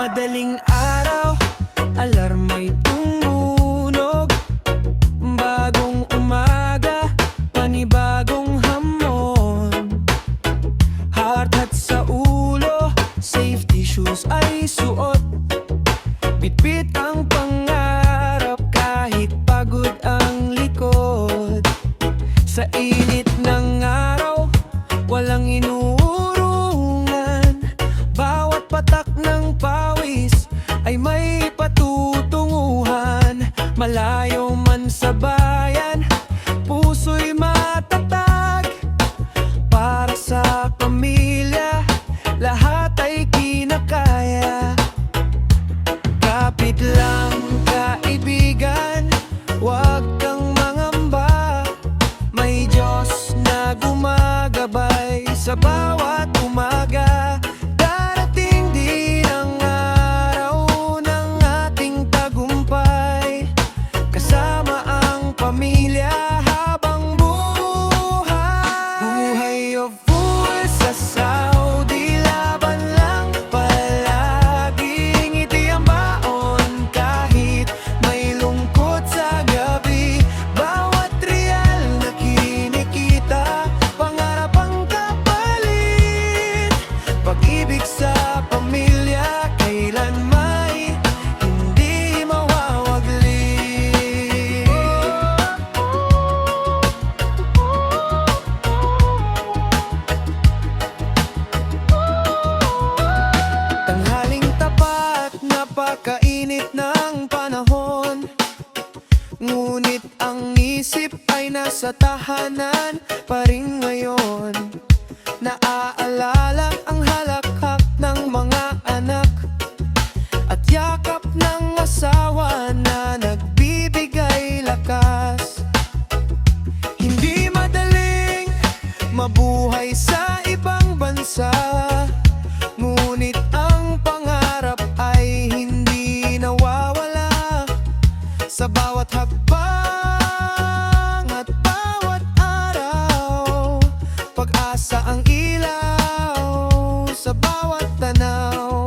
Madaling araw, alarma'y tumunog. Bagong umaga, panibagong hamon. Hard hat sa ulo, safety shoes ay suot. Bitbit ang pangarap kahit pagod ang likod. Sa init ng araw, walang inuurungan. Bawat patak ng pawis ay may patutunguhan. Malayo man sa bayan, puso'y matatag. Para sa pamilya, lahat ay kinakaya. Kapit lang kaibigan, huwag kang mangamba. May Diyos na gumagabay sa bawat umaga. Darating din ang araw ng ating tagumpay, kasama ang pamilya habang buhay. Buhay o buhay sa Saudi, laban lang palagi. Ngiti ang baon kahit may lungkot sa gabi. Bawat real na kinikita, pangarap ang kapalit. Pag-ibig sa pamilya, kailan may hindi mawawaglit. Tanghaling tapat, napakainit ng panahon. Ngunit ang isip ay nasa tahanan pa rin ngayon. Naaalala ang halakhak ng mga anak at yakap ng asawa na nagbibigay lakas. Hindi madaling mabuhay sa ibang bansa, ngunit ang pangarap ay hindi nawawala. Sa bawat hakbang at bawat araw, pag-asa ang ilaw sa bawat tanaw.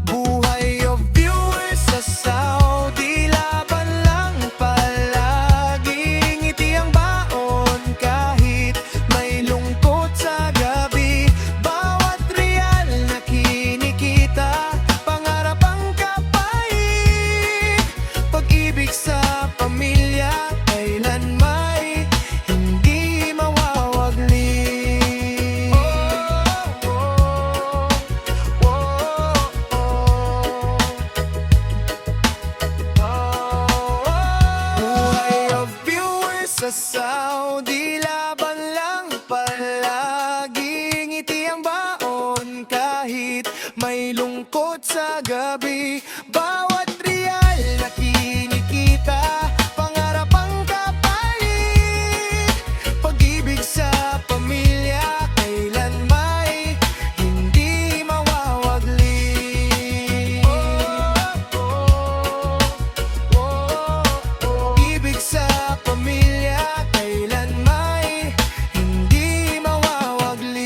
Buhay o viewers sa Saudi, laban lang palagi. Ngiti ang baon kahit may lungkot sa gabi. Bawat real na kinikita, pangarap ang kapait. Pag-ibig sa pamilya, kailan may hindi mawawaglit. Buhay o viewers sa Saudi, laban lang palagi. Ngiti ang baon kahit may lungkot sa gabi. Bawat real na kinikita, pangarap ang kapalit. Pag-ibig sa pamilya, kailan may hindi mawawaglit. Ibig sa pamilya, kailan may hindi mawawaglit.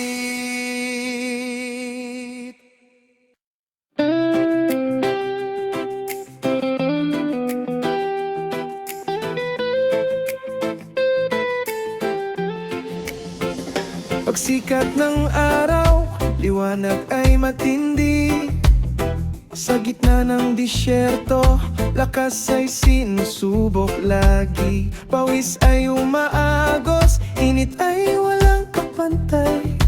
Pagsikat ng araw, liwanag ay matindi. Sa gitna ng disyerto, lakas ay sinusubok lagi. Pawis ay umaagos, init ay walang kapantay.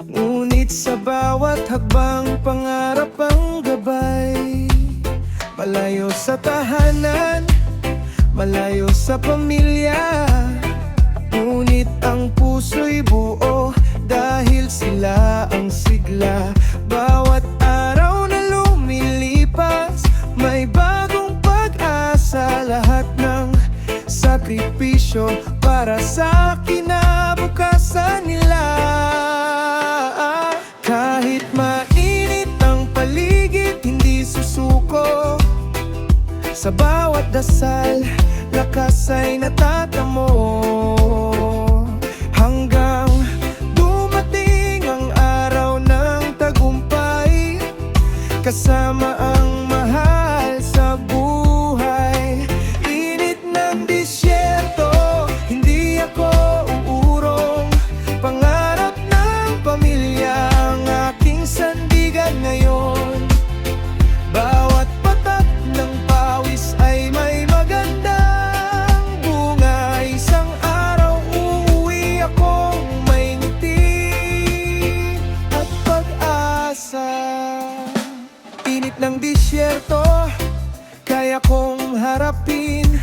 Ngunit sa bawat hakbang, pangarap ang gabay. Malayo sa tahanan, malayo sa pamilya, ngunit ang puso'y buo dahil sila ang sigla. Bawat araw na lumilipas, may bagong pag-asa. Lahat ng sakripisyo para sa kinabukasan nila. Kahit mainit ang paligid, hindi susuko. Sa bawat dasal, lakas ay natatamo. Hanggang dumating ang araw ng tagumpay, kasama ang mahal sa buhay. Init ng disyerto, hindi ako uurong. Pangarap ng pamilya ang aking sandigan ngayon. Bawat patak ng pawis ay may magandang bunga. Isang araw uuwi akong may ngiti at pag-asa. Init ng disyerto, kaya kong harapin,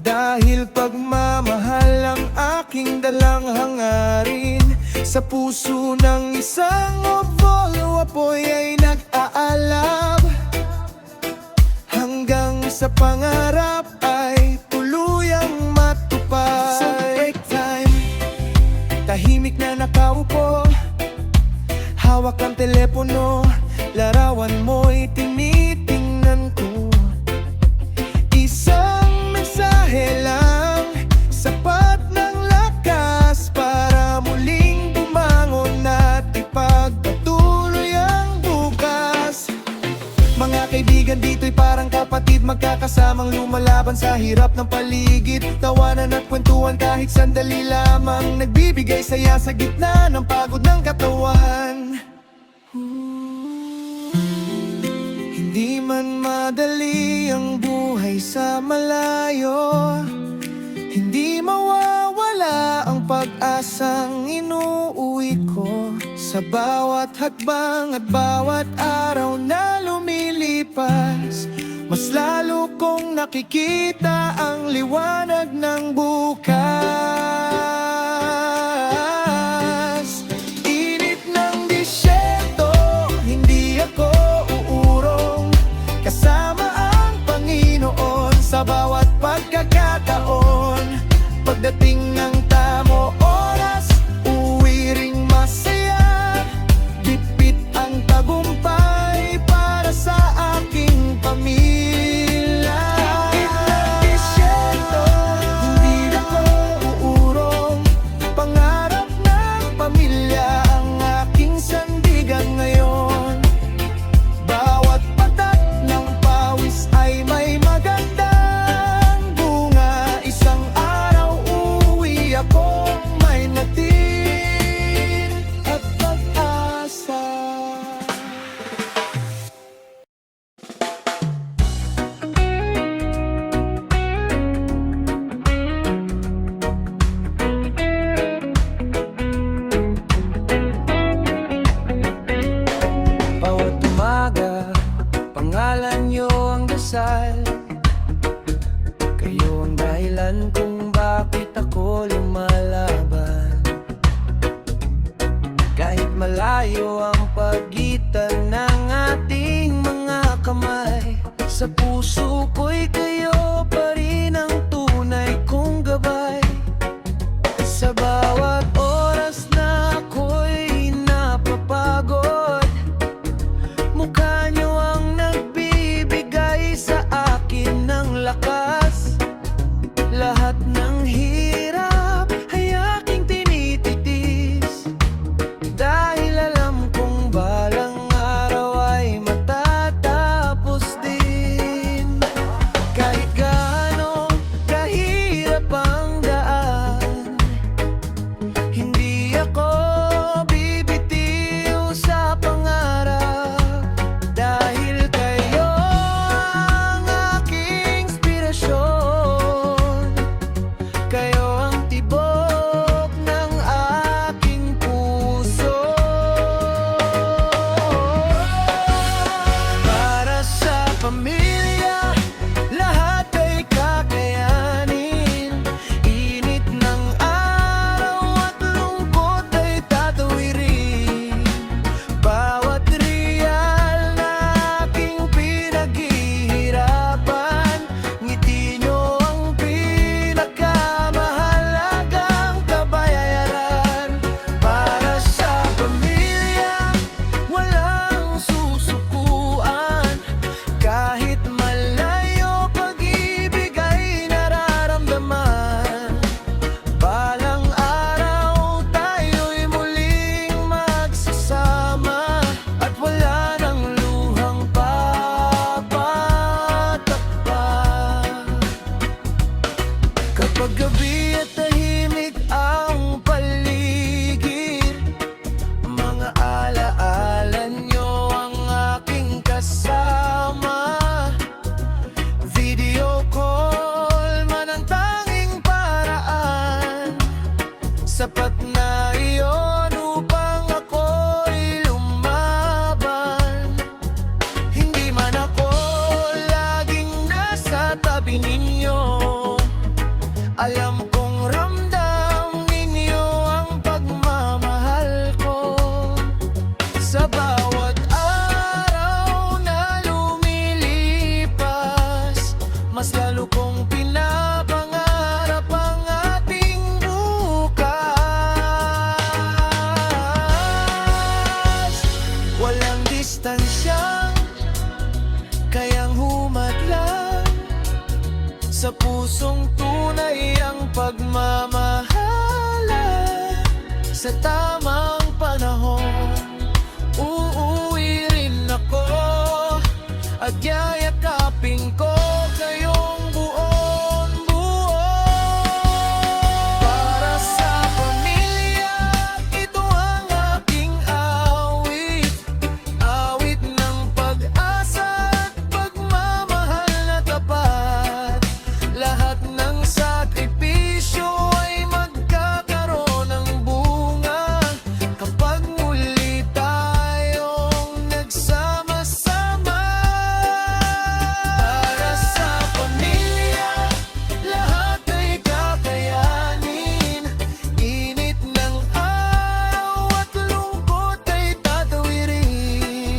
dahil pagmamahal ang aking dalang hangarin. Sa puso ng isang obolo, apoy ay nag-aalab, hanggang sa pangarap ay tuluyang matupad. Sa break time, tahimik na nakaupo, hawak ang telepono, larawan mo'y tinitingnan ko. Isang mensahe lang, sapat ng lakas para muling bumangon at ipagpatuloy ang bukas. Mga kaibigan dito'y parang kapatid, magkakasamang lumalaban sa hirap ng paligid. Tawanan at kwentuhan kahit sandali lamang, nagbibigay saya sa gitna ng pagod ng katawan. Hindi man madali ang buhay sa malayo, hindi mawawala ang pag-asang inuuwi ko. Sa bawat hakbang at bawat araw na lumilipas, mas lalo kong nakikita ang liwanag ng bukas. Init ng disyerto, hindi ako uurong. Kasama ang Panginoon sa bawat pagkakataon. Pagdating ng tamo oras, uwi ring masaya. Bitbit ang tagumpay para sa aking pamilya. Disyerto, hindi ako uurong. Pangarap ng pamilya ang aking sandigan ngayon. Bawat patak ng pawis ay may magandang bunga. Isang araw uuwi Paggabi at tahimik ang paligid, mga alaala nyo ang aking kasama. Video call man ang tanging paraan, sapat na iyon upang ako'y lumaban. Hindi man ako laging nasa tabi ninyo, alam kong ramdam ninyo ang pagmamahal ko. Sa bawat araw na lumilipas, mas lalo kong pinapangarap ang ating bukas. Walang distansyang kayang humadlang sa pusong tunay ang pagmamahala. Sa tamang panahon, uuwi rin ako at yayakapin ko kayong buong buo. Para sa pamilya, ito ang aking awit, awit ng pag-asa at pagmamahal na tapat. Lahat ng sakripisyo ay magkakaroon ng bunga kapag muli tayong nagsama-sama. Para sa pamilya, lahat ay kakayanin. Init ng araw at lungkot ay tatawirin.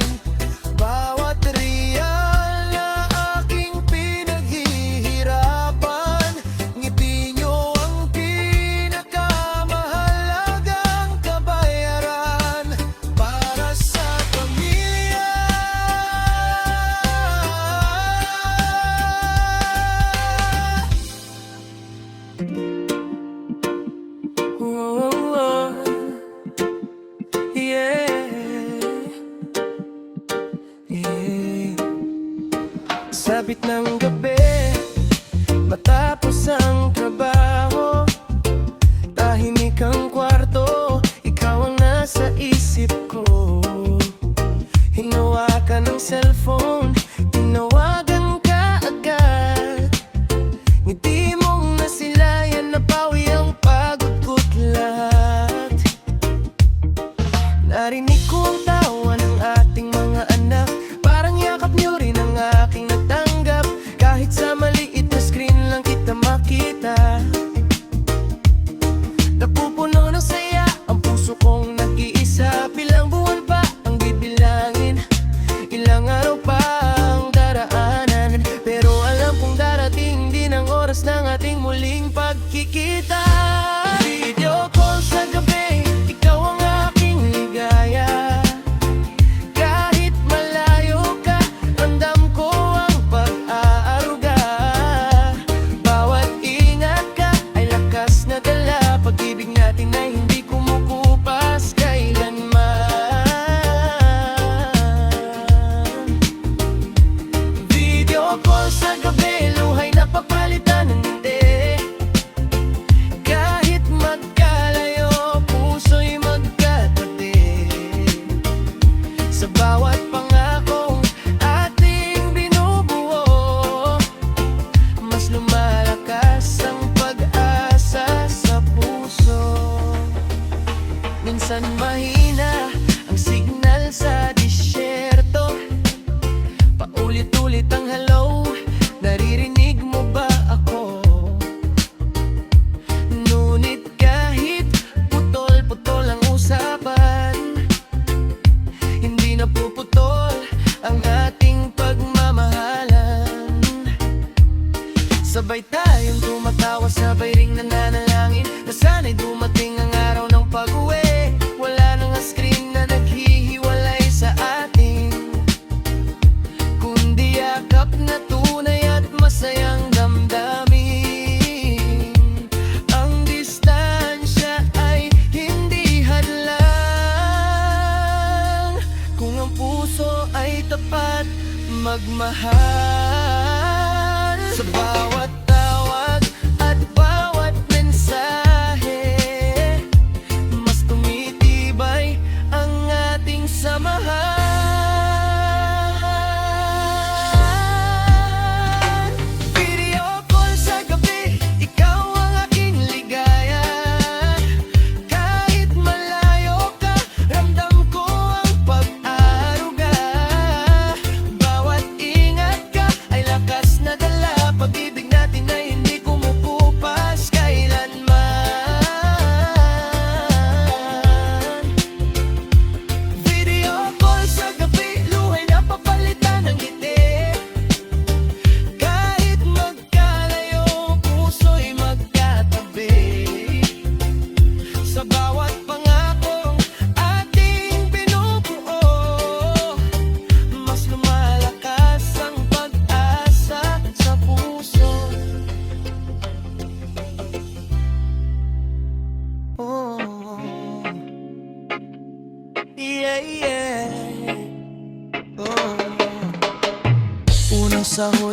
Bawat riyal na aking pinaghihirapan, ngiti nyo ang pinakamahalagang kabayaran. Para sa pamilya, oh, yeah, yeah. Sabit ng gabi, matapos ang trabaho, tahimik ang kwarto, ikaw ang nasa isip ko. Hinawakan ng cellphone, tinawagan ka agad. Ngiti mong nasilayan, napawi ang pagod ko't lahat. Narinig ko ang tawa ng ating mga anak, parang yakap nyo rin ang aking natanggap. Kahit sa maliit na screen lang kita makita, napupuno ng saya ang puso kong nag-iisa. Pilang buwan pa ang bibilangin, ilang araw pa ang daraanan, pero alam kong darating din ang oras ng ating muling pagkikita. Video call sa gabi, ikaw ang aking ligaya. Kahit malayo ka, ramdam ko ang pag-aaruga. Bawat ingat ka ay lakas na dala, pag-ibig natin ay hindi kumukupas kailanman. Video call sa gabi, luhay na papalitan ng ngiti. Kahit magkalayo, puso'y magkatabi. Sa bawat pangakong ating binubuo, mas lumalakas ang pag-asa sa puso. Minsan mahina ang signal sa disyerto, paulit-ulit ang hello, naririnig mo ba ako? Ngunit kahit putol-putol ang usapan, hindi napuputol ang ating pagmamahalan. Sabay tayong tumatawa, sabay ring nananalangin na sana'y dumating ang araw ng pag-uwi. Wala nang screen na naghihiwalay sa atin, kundi yakap na tunay at masayang damdamin. Ang distansya ay hindi hadlang kung ang puso ay tapat magmahal. Sa bawat tawag at bawat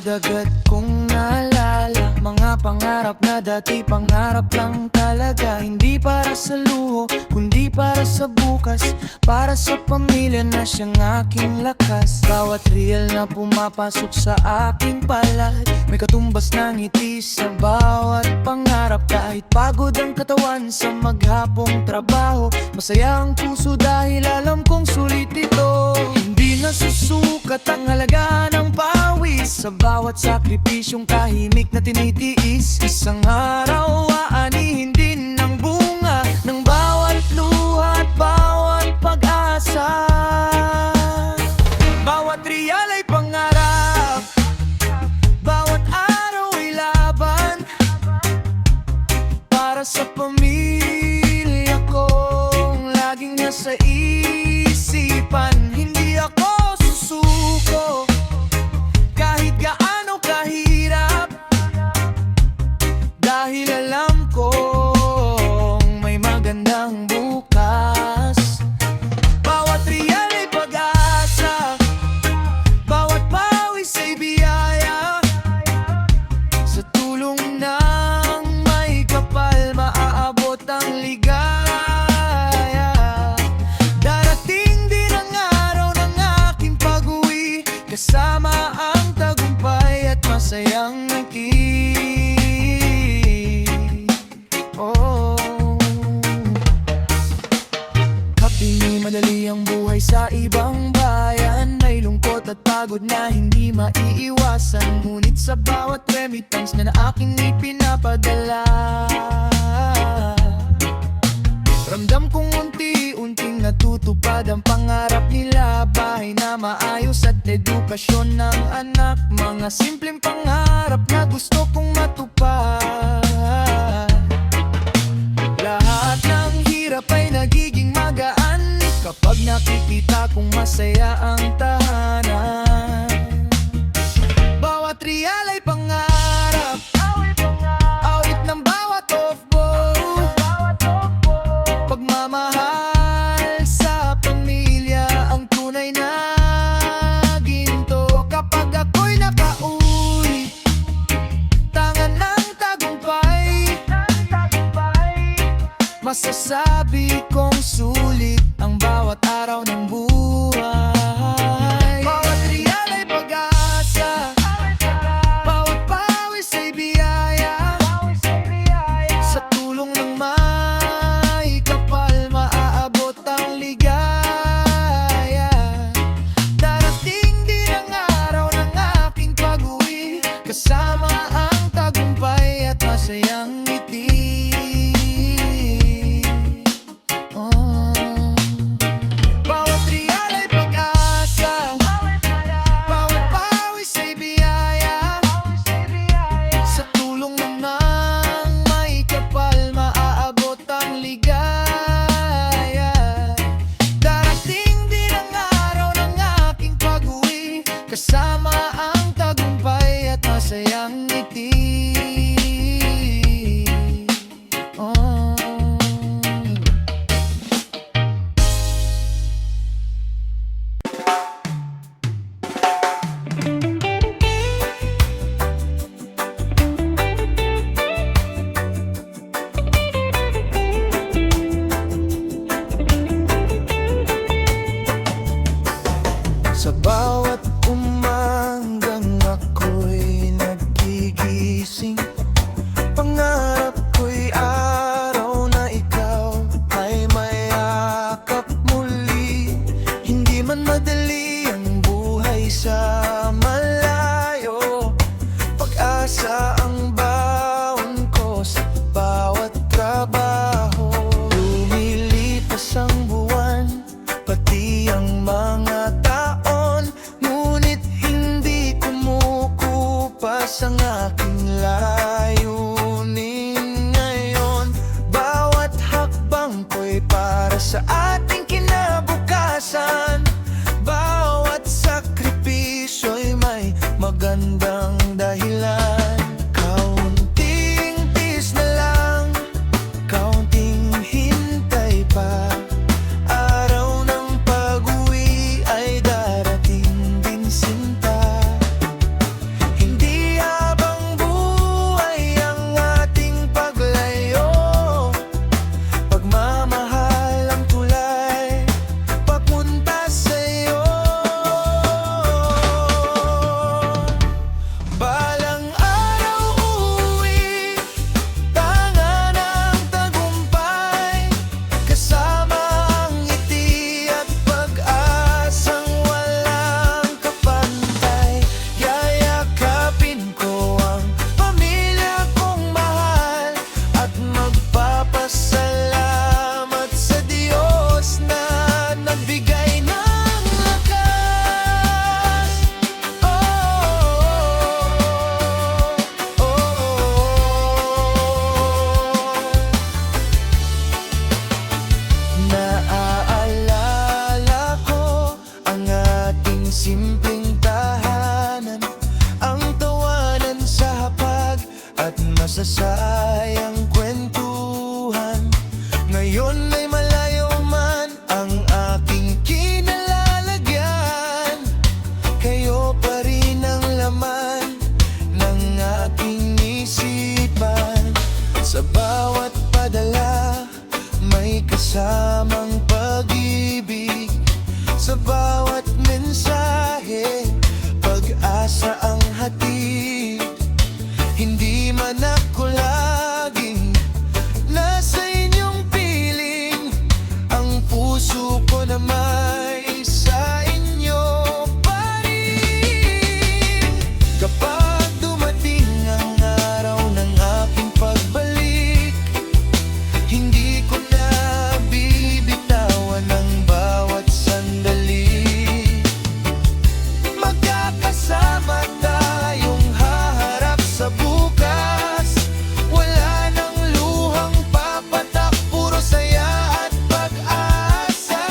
pagod agad kong naalala mga pangarap na dati pangarap lang talaga. Hindi para sa luho, kundi para sa bukas, para sa pamilya na siyang aking lakas. Bawat real na pumapasok sa aking palad, may katumbas ng ngiti sa bawat pangarap. Kahit pagod ang katawan sa maghapong trabaho, masaya ang puso dahil alam kong sulit ito. Hindi nasusukat ang halaga ng pawis sa bawat sakripisyong kahimik na tinitiis. Isang araw aanihin din ng bunga ng bawat luha at bawat pag-asa. Bawat real ay pangarap, bawat araw ay laban para sa pamilya kong laging nasa isipan. Hindi ako susuko kahit gaano kahirap, dahil alam kong may magandang bukas. Bawat real ay pag-asa, bawat pawis ay biyaya. Sa tulong ng may kapal, maaabot ang ligaya. Darating din ang araw ng aking pag-uwi, kasama ang tagumpay at masayang ngiti. Oh, kapili madali ang buhay sa ibang bayan, may lungkot at pagod na hindi maiiwasan. Ngunit sa bawat remittance na aking ipinapadala, ramdam kong unti-unting natutupad ang pangarap nila. Bahay na maayos at edukasyon ng anak, mga simpleng pangarap na gusto kong matupad. Lahat ng hirap ay nagiging magaan kapag nakikita kong masaya ang tahanan. Bawat real ay pangarap, awit ng bawat off-bow, pagmamahal sa pamilya ang tunay na ginto. Kapag ako'y nakauwi, tangan ng tagumpay, masasabi kong sulit ang bawat araw ng buhay. Bawat real ay pag-asa, bawat pawis ay biyaya. Sa tulong ng may kapal, maaabot ang ligaya. Darating din ang araw ng aking pag-uwi, kasama ang tagumpay at masayang ngiti. Oh, bawat real ay pag-asa, bawat pawis ay biyaya. Sa tulong ng may kapal, maaabot ang ligaya. Darating din ang araw ng aking pag-uwi, kasama ang tagumpay at masayang ngiti. Oh, sa bawat umagang ako'y nagigising, pangarap ko'y araw na ikaw ay mayakap muli. Hindi man madali ang buhay sa malayo, pag-asa ang baon ko sa bawat trabaho. Lumilipas ang buwan, pati ang mga taon, ngunit hindi kumukupas ang aking lahat. masasayang kwentuhan. Ngayon ay malayo man ang aking kinalalagyan, kayo pa rin ang laman ng aking isipan. Sa bawat padala may kasamang pag-ibig, sa bawat mensahe pag-asa ang hatid. Hindi man ako laging nasa inyong piling, ang puso ko na may sa inyo pa rin. Kapag dumating ang araw ng aking pagbalik, hindi ko na bibitawan ang bawat sandali. Magkakasama tayong haharap sa bukas, wala nang luhang papatak, puro saya at pag-asa.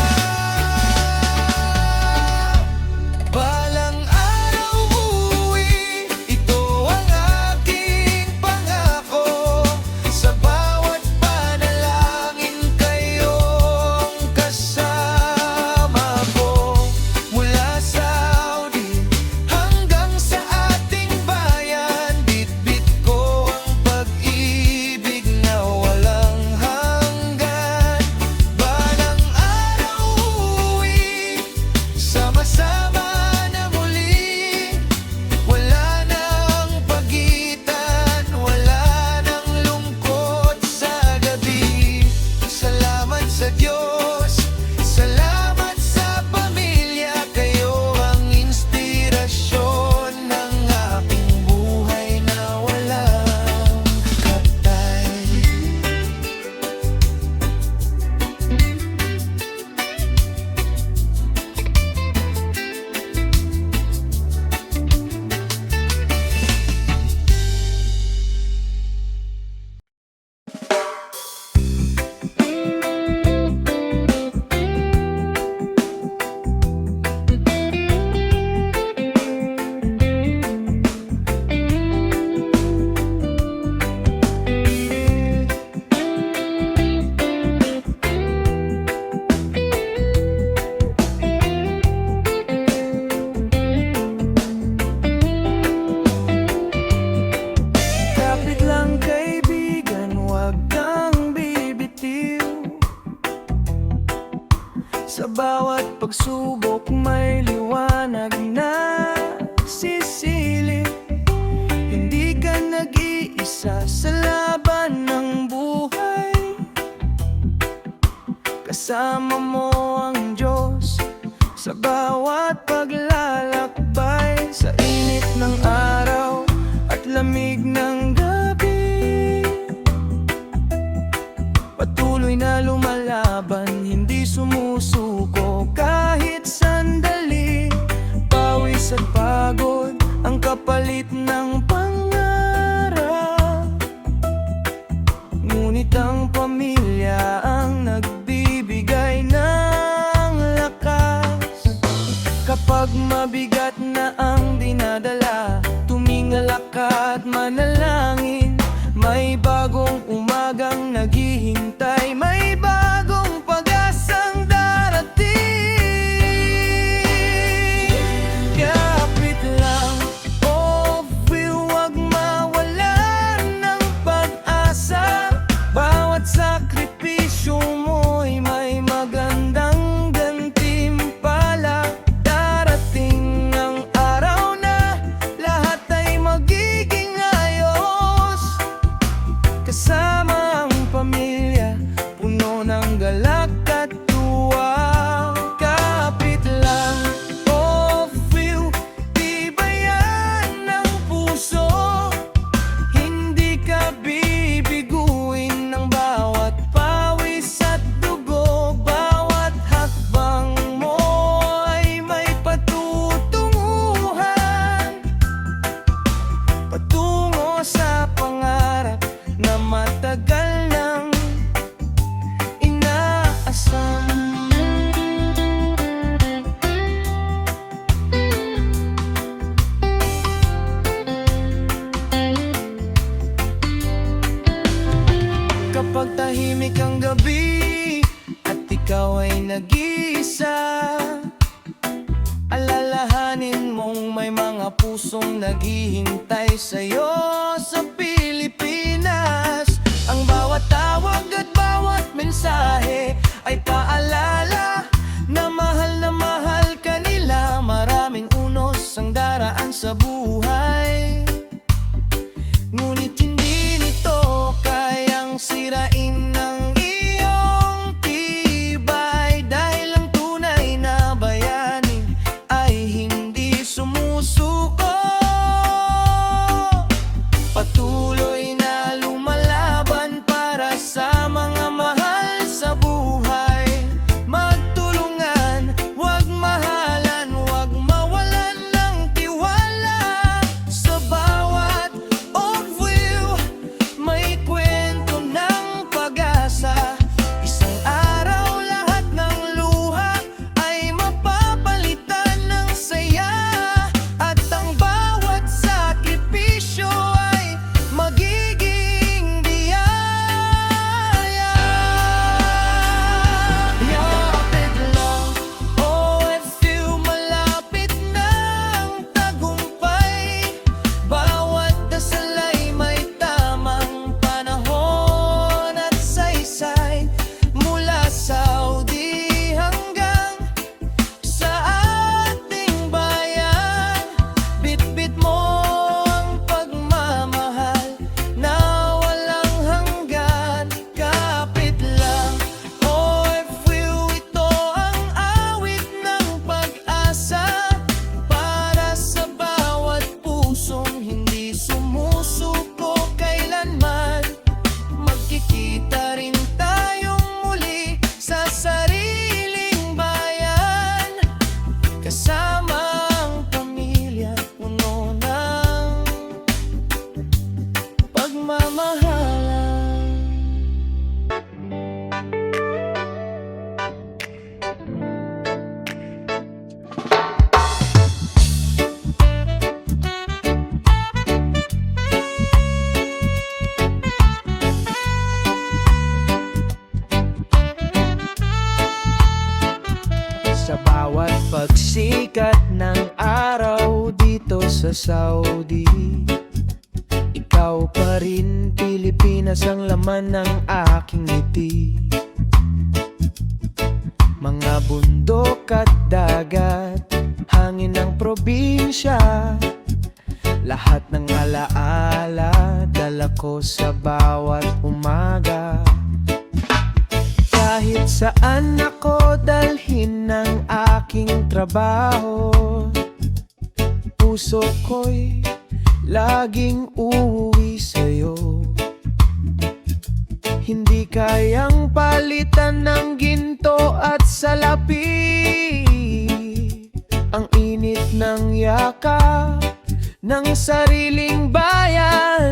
Balang araw uuwi, ito ang aking pangako. Sa bawat panalangin kayong kasama ko. Mula Saudi hanggang sa ating bayan, bitbit ko ang pag-ibig na walang hanggan. Balang araw uuwi, sama-sama na muli. Wala nang pagitan, wala nang lungkot sa gabi. Salamat sa Diyos, salamat sa pamilya, kayo ang inspirasyon ng aking buhay na walang katay. Kapit lang kaibigan, huwag kang bibitiw. Sa bawat pagsubok may liwanag na sisilip. Hindi ka nag-iisa sa laban ng buhay, kasama mo ang Diyos sa bawat paglalakbay. Sa init ng araw at lamig ng gabi, patuloy na lumalaban, hindi sumusuko kahit sandali. Kapag tahimik ang gabi at ikaw ay nag-iisa, alalahanin mong may mga pusong naghihintay sa'yo sa Pilipinas. Ang bawat tawag at bawat mensahe ay paalala na mahal ka nila. Maraming unos ang daraan sa buhay, ngunit hindi nito kayang sirain ng iyong tibay. Dahil ang tunay na bayani ay hindi sumusuko, patuloy na lumalaban para sa mga mahal sa buhay. Magtulungan, wag mahalan, wag mawalan ng tiwala. Sa bawat of-view may kwento ng pag-asa. Isang araw lahat ng luha ay mapapalitan ng saya, at ang bawat sakripisyo ay magiging biyaya. Yapit lang, OFU, malapit na ang tagumpay. Bawat dasal ay may tamang panahon at saysay. Mula Saudi hanggang sa ating bayan, bitbit mo ang pagmamahal na walang hanggan. Kapit lang, OFU, ito ang awit ng pag-asa para sa bawat pusong hindi sumusuko kailanman. Magkikita rin tayong muli sa sariling bayan, kasama ang pamilya, puno ng pagmamahalan. Sa bawat pagsikat ng araw dito sa Saudi, ikaw pa rin, Pilipinas, ang laman ng aking ngiti. Mga bundok at dagat, hangin ng probinsya, lahat ng alaala dala ko sa bawat umaga. Kahit saan ako dalhin ng aking trabaho, puso ko'y laging uuwi sa'yo. Hindi kayang palitan ng ginto at salapi ang init ng yakap ng sariling bayan.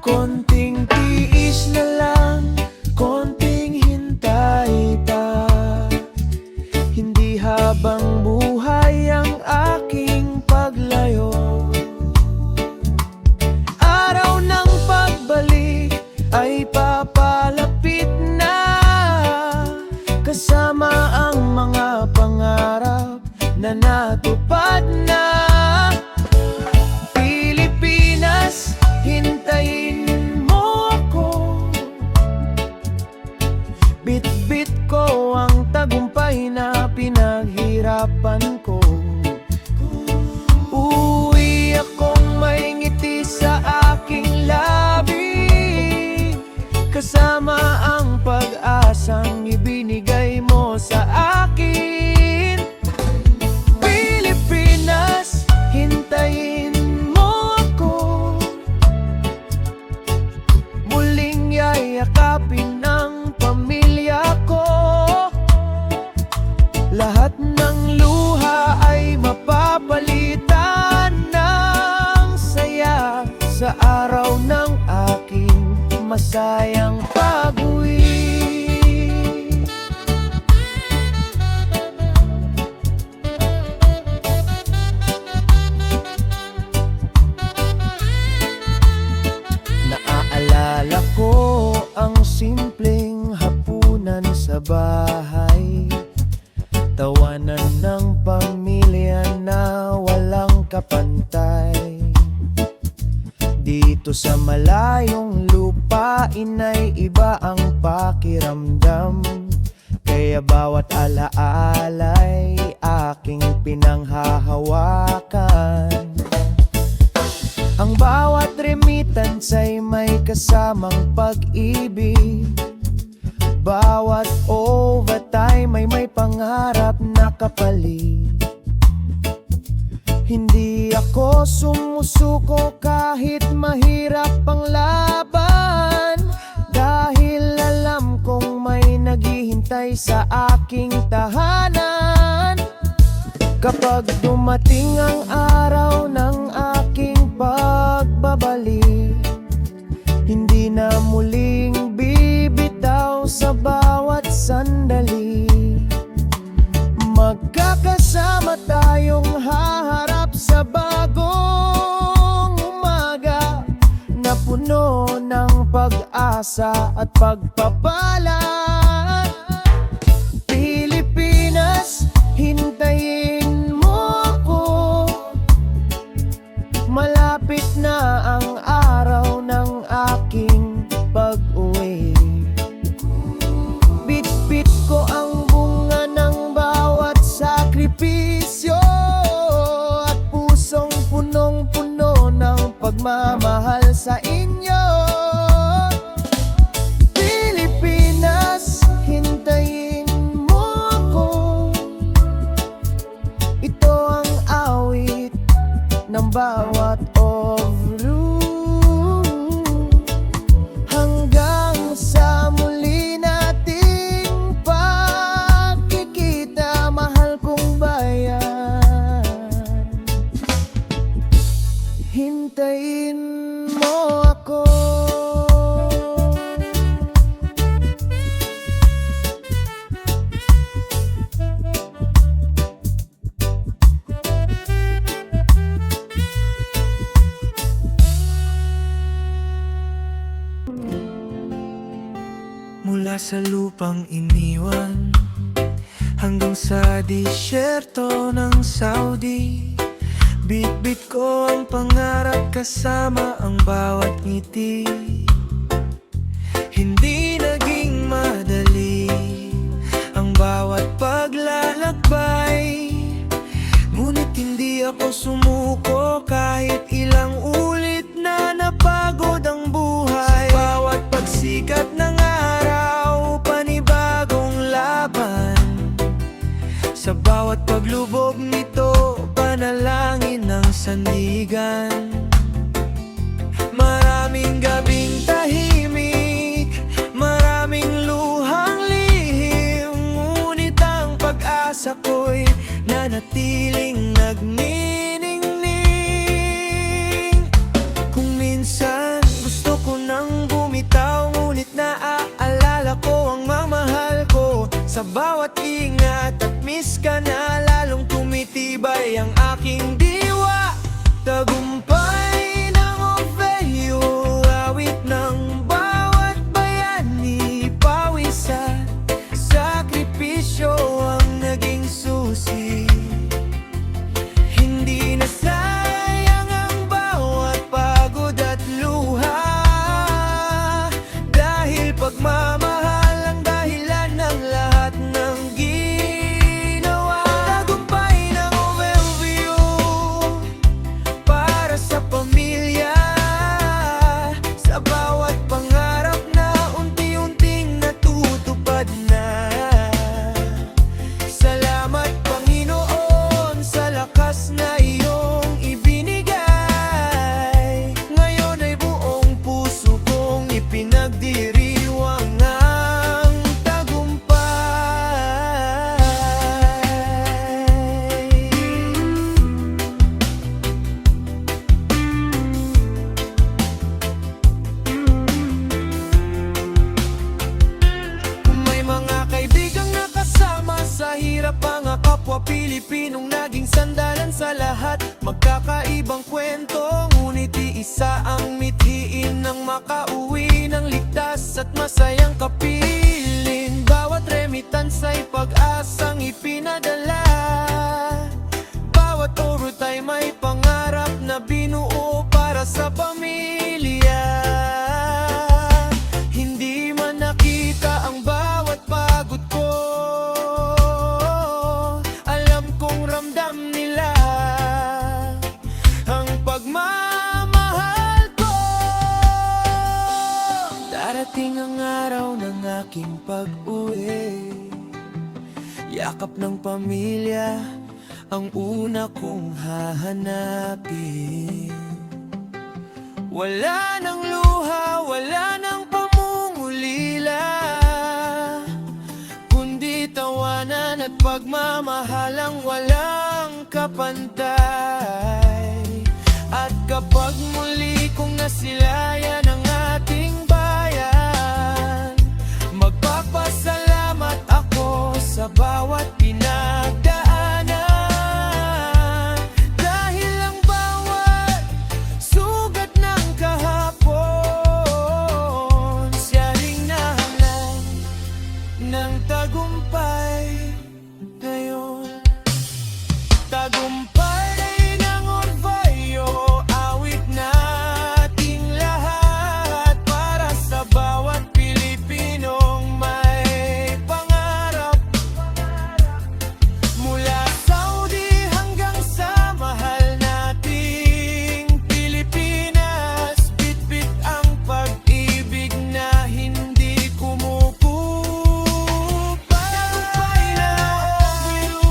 Konting tiis na lang, konting hintay pa, hindi habang buhay ang aking paglayo. Araw ng pagbalik ay papalapit na, kasama ang mga pangarap na natupad na. Pilipinas, hintayin mo ako, bit-bit ko ang tagumpay na pinaghirapan ko. Uwi akong may ngiti sa aking labi, kasama ang pag-asang ibinigay mo sa akin. Pilipinas, hintayin mo ako, muling yayakapin ng pamilya ko. Lahat ng luha ay mapapalitan ng saya sa araw ng aking masayang pag-uwi. Naaalala ko ang simpleng hapunan sa bahay, tawanan ng pamilya na walang kapantay. Dito sa malayong lupain ay iba ang pakiramdam, kaya bawat alaala'y aking pinanghahawakan. Ang bawat remittance ay may kasamang pag-ibig, bawat overtime ay may pangarap na kapalit. Hindi ako sumusuko kahit mahirap ang laban, dahil alam kong may naghihintay sa aking tahanan. Kapag dumating ang araw ng aking pagbabalik, hindi na muling bibitaw sa bawat sandali. Magkakasama tayong haharap sa bagong umaga na puno ng pag-asa at pagpapala. Pilipinas, hintayin mo ako, malapit na ang araw ng aking pag-uwi. Bit-bit ko ang bunga ng bawat sakripisyo at pusong punong-puno ng pagmamahal sa inyo. Pilipinas, hintayin mo ako, ito ang awit ng bawat overdue. Hanggang sa muli nating pagkikita, mahal kong bayan, hintayin mo ako. Mula sa lupang iniwan hanggang sa disyerto ng Saudi, bit-bit ko ang pangarap kasama ang bawat ngiti. Hindi naging madali ang bawat paglalakbay, ngunit hindi ako sumuko kahit ilang ulit na napagod ang buhay. Sa bawat pagsikat ng araw, panibagong laban. Sa bawat paglubog nito, panalangin ng sandigan. Maraming gabing tahimik, maraming luhang lihim, ngunit ang pag-asa ko'y nanatiling nagniningning. Kung minsan gusto ko nang bumitaw, ngunit naaalala ko ang mamahal ko. Sa bawat ingat at miss ka na, lalong tumitibay ang aking diwa. Tagumpay ng Orfeo, awit ng bawat bayani, pawis at sakripisyo ang naging susi. Hindi na sayang ang bawat pagod at luha, dahil pagmamahal ang dahilan ng lahat ng ginawa. Tagumpay ng overview para sa pamilya, sa bawat pangarap na unti-unting natutupad na. Salamat Panginoon sa lakas na iyong ibinigay. Ngayon ay buong puso kong ipinagdiriwang ang tagumpay. Kung may mga kaibigang nakasama sa hirap, mga kapwa Pilipinong naging sandalan sa lahat. Magkakaibang kwento, ngunit iisa ang mithiin ng makauwi ng ligtas. ligtas at masayang kapiling. Bawat remittance ay pag-asang ipinadala. Bawat urot ay may pangarap na binuo para sa pamilya. Hindi man nakita ang bawat pagod ko, alam kong ramdam nila ang pagmamahal ko. Darating ang araw ng aking pag-uwi, yakap ng pamilya ang una kong hahanapin. Wala nang luha, wala nang pamumulila, kundi tawanan at pagmamahalang walang kapantay. At kapag muli kong nasilayan ang ating bayan, magpapasalamat ako sa bawat pinagdaanan. Dahil ang bawat sugat ng kahapon, siya ring nahanap ng tagumpay ngayon. Tagumpay ng orgulyo, awit nating lahat para sa bawat Pilipinong may pangarap. Mula Saudi hanggang sa mahal nating Pilipinas, bitbit ang pag-ibig na hindi kumukupas. Tagumpay na orgulyo,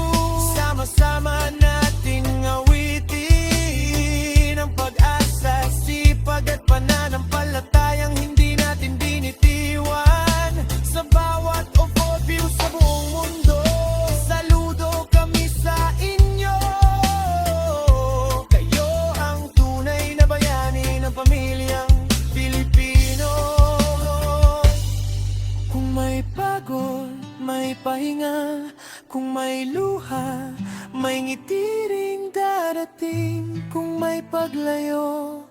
sama-sama nating awitin ang pag-asa, sipag at pananampalatayang hindi natin binitiwan. Sa bawat overview sa buong mundo, saludo kami sa inyo. Kayo ang tunay na bayani ng pamilyang Pilipino. Kung may pagod, may pahinga. Kung may luha, may ngiti ring darating. Kung may paglayo,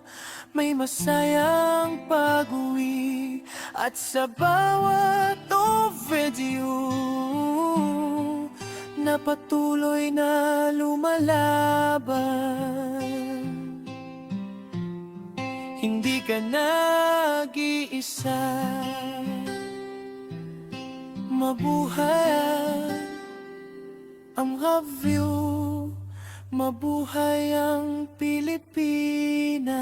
may masayang pag-uwi. At sa bawat overdue na patuloy na lumalaban, hindi ka nag-iisa. Mabuhay ang review, mabuhay ang Pilipinas.